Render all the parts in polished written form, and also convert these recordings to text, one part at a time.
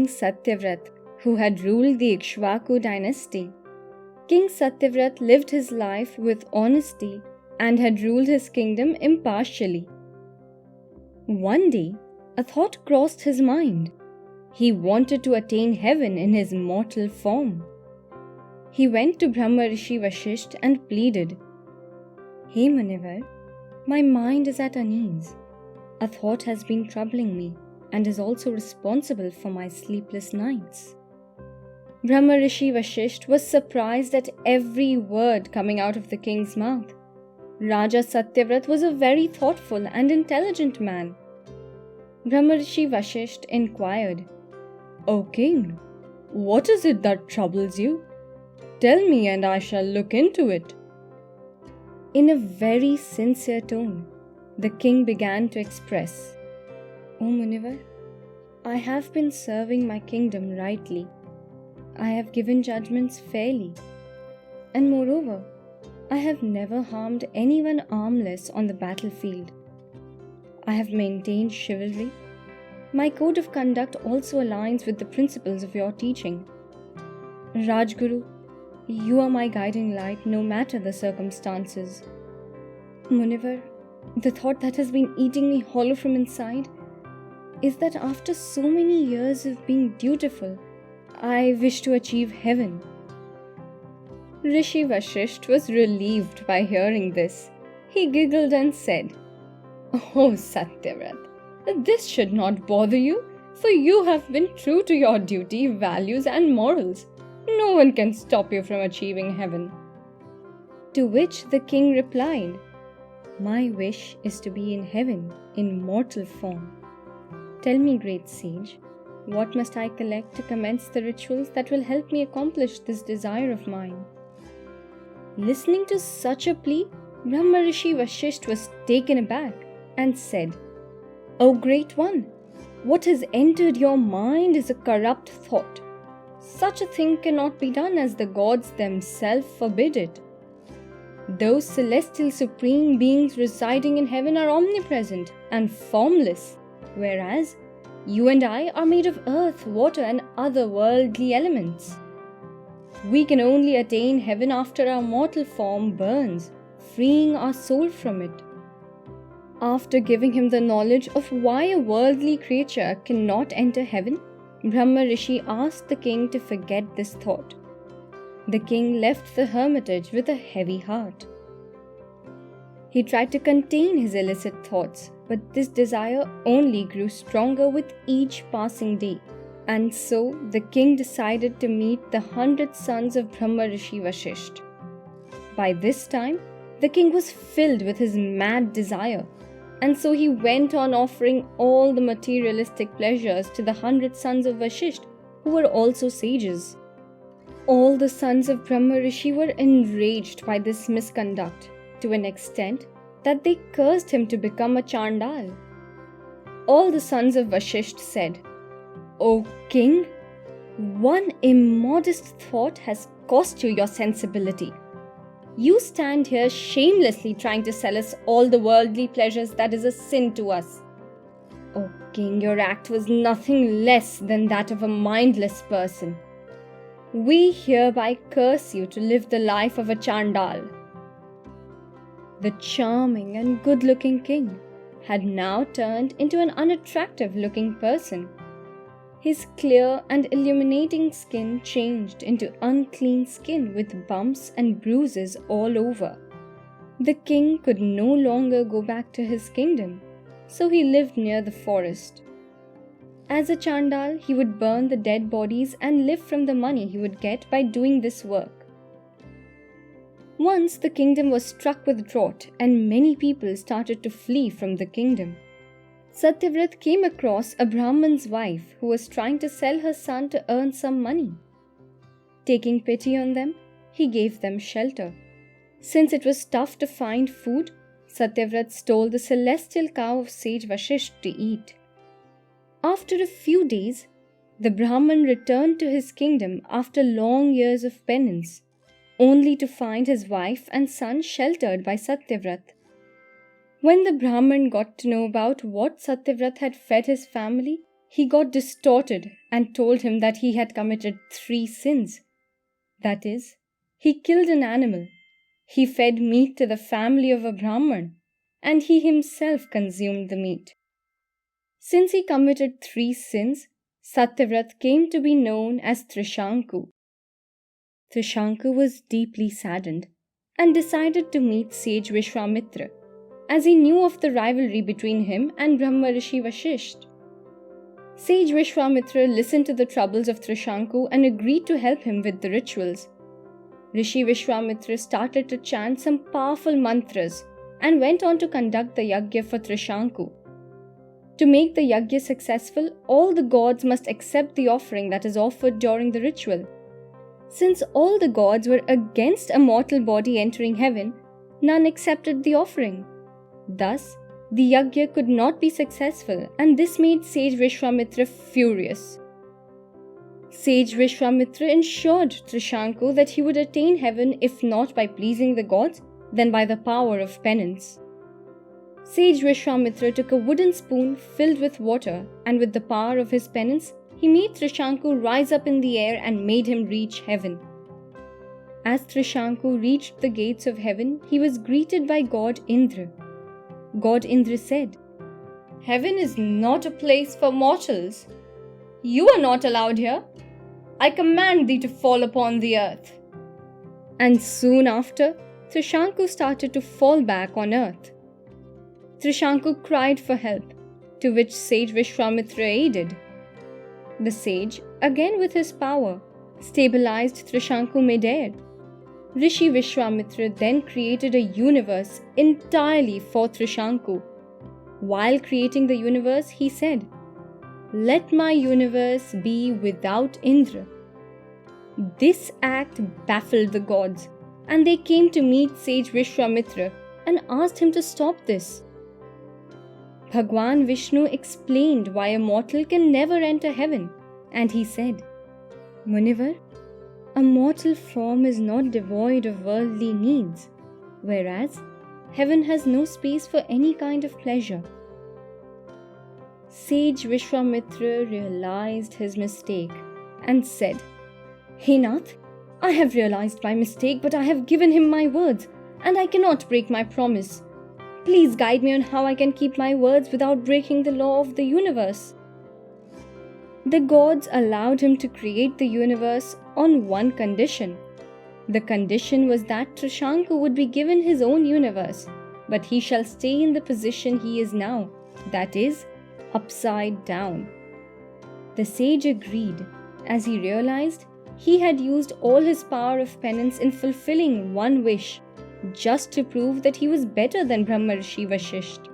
King Satyavrat, who had ruled the Ikshvaku dynasty. King Satyavrat lived his life with honesty and had ruled his kingdom impartially. One day, a thought crossed his mind. He wanted to attain heaven in his mortal form. He went to Brahma Rishi Vashisht and pleaded, "Hey Munivar, my mind is at unease. A thought has been troubling me and is also responsible for my sleepless nights." Brahma Rishi Vashisht was surprised at every word coming out of the king's mouth. Raja Satyavrat was a very thoughtful and intelligent man. Brahma Rishi Vashisht inquired, "O king, what is it that troubles you? Tell me and I shall look into it." In a very sincere tone, the king began to express, "O Munivar, I have been serving my kingdom rightly. I have given judgments fairly. And moreover, I have never harmed anyone armless on the battlefield. I have maintained chivalry. My code of conduct also aligns with the principles of your teaching. Rajguru, you are my guiding light no matter the circumstances. Munivar, the thought that has been eating me hollow from inside is that after so many years of being dutiful, I wish to achieve heaven." Rishi Vashisht was relieved by hearing this. He giggled and said, "Oh Satyavrat, this should not bother you, for you have been true to your duty, values and morals. No one can stop you from achieving heaven." To which the king replied, "My wish is to be in heaven in mortal form. Tell me, great sage, what must I collect to commence the rituals that will help me accomplish this desire of mine?" Listening to such a plea, Brahma Rishi Vashisht was taken aback and said, "O great one, what has entered your mind is a corrupt thought. Such a thing cannot be done as the gods themselves forbid it. Those celestial supreme beings residing in heaven are omnipresent and formless, whereas you and I are made of earth, water, and other worldly elements. We can only attain heaven after our mortal form burns, freeing our soul from it." After giving him the knowledge of why a worldly creature cannot enter heaven, Brahma Rishi asked the king to forget this thought. The king left the hermitage with a heavy heart. He tried to contain his illicit thoughts, but this desire only grew stronger with each passing day. And so the king decided to meet the 100 sons of Brahma Rishi Vashisht. By this time, the king was filled with his mad desire, and so he went on offering all the materialistic pleasures to the 100 sons of Vashisht, who were also sages. All the sons of Brahma Rishi were enraged by this misconduct, to an extent that they cursed him to become a Chandal. All the sons of Vashisht said, "O king, one immodest thought has cost you your sensibility. You stand here shamelessly trying to sell us all the worldly pleasures that is a sin to us. O king, your act was nothing less than that of a mindless person. We hereby curse you to live the life of a Chandal." The charming and good-looking king had now turned into an unattractive-looking person. His clear and illuminating skin changed into unclean skin with bumps and bruises all over. The king could no longer go back to his kingdom, so he lived near the forest. As a Chandal, he would burn the dead bodies and live from the money he would get by doing this work. Once the kingdom was struck with drought and many people started to flee from the kingdom. Satyavrat came across a Brahman's wife who was trying to sell her son to earn some money. Taking pity on them, he gave them shelter. Since it was tough to find food, Satyavrat stole the celestial cow of sage Vashisht to eat. After a few days, the Brahman returned to his kingdom after long years of penance, only to find his wife and son sheltered by Satyavrat. When the Brahman got to know about what Satyavrat had fed his family, he got distorted and told him that he had committed 3 sins. That is, he killed an animal, he fed meat to the family of a Brahman, and he himself consumed the meat. Since he committed 3 sins, Satyavrat came to be known as Trishanku. Trishanku was deeply saddened and decided to meet sage Vishwamitra, as he knew of the rivalry between him and Brahma Rishi Vashisht. Sage Vishwamitra listened to the troubles of Trishanku and agreed to help him with the rituals. Rishi Vishwamitra started to chant some powerful mantras and went on to conduct the yajna for Trishanku. To make the yajna successful, all the gods must accept the offering that is offered during the ritual. Since all the gods were against a mortal body entering heaven, none accepted the offering. Thus, the yajna could not be successful, and this made Sage Vishwamitra furious. Sage Vishwamitra ensured Trishanku that he would attain heaven if not by pleasing the gods, then by the power of penance. Sage Vishwamitra took a wooden spoon filled with water, and with the power of his penance, he made Trishanku rise up in the air and made him reach heaven. As Trishanku reached the gates of heaven, he was greeted by God Indra. God Indra said, "Heaven is not a place for mortals. You are not allowed here. I command thee to fall upon the earth." And soon after, Trishanku started to fall back on earth. Trishanku cried for help, to which Sage Vishwamitra aided. The sage, again with his power, stabilized Trishanku mid-air. Rishi Vishwamitra then created a universe entirely for Trishanku. While creating the universe, he said, "Let my universe be without Indra." This act baffled the gods, and they came to meet Sage Vishwamitra and asked him to stop this. Bhagwan Vishnu explained why a mortal can never enter heaven, and he said, "Munivar, a mortal form is not devoid of worldly needs, whereas heaven has no space for any kind of pleasure." Sage Vishwamitra realized his mistake and said, "Hey Nath, I have realized my mistake, but I have given him my words, and I cannot break my promise. Please guide me on how I can keep my words without breaking the law of the universe." The gods allowed him to create the universe on one condition. The condition was that Trishanku would be given his own universe, but he shall stay in the position he is now, that is, upside down. The sage agreed, as he realized he had used all his power of penance in fulfilling one wish, just to prove that he was better than Brahma Rishi Vashisht.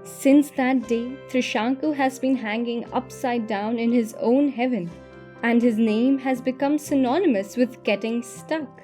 Since that day, Trishanku has been hanging upside down in his own heaven, and his name has become synonymous with getting stuck.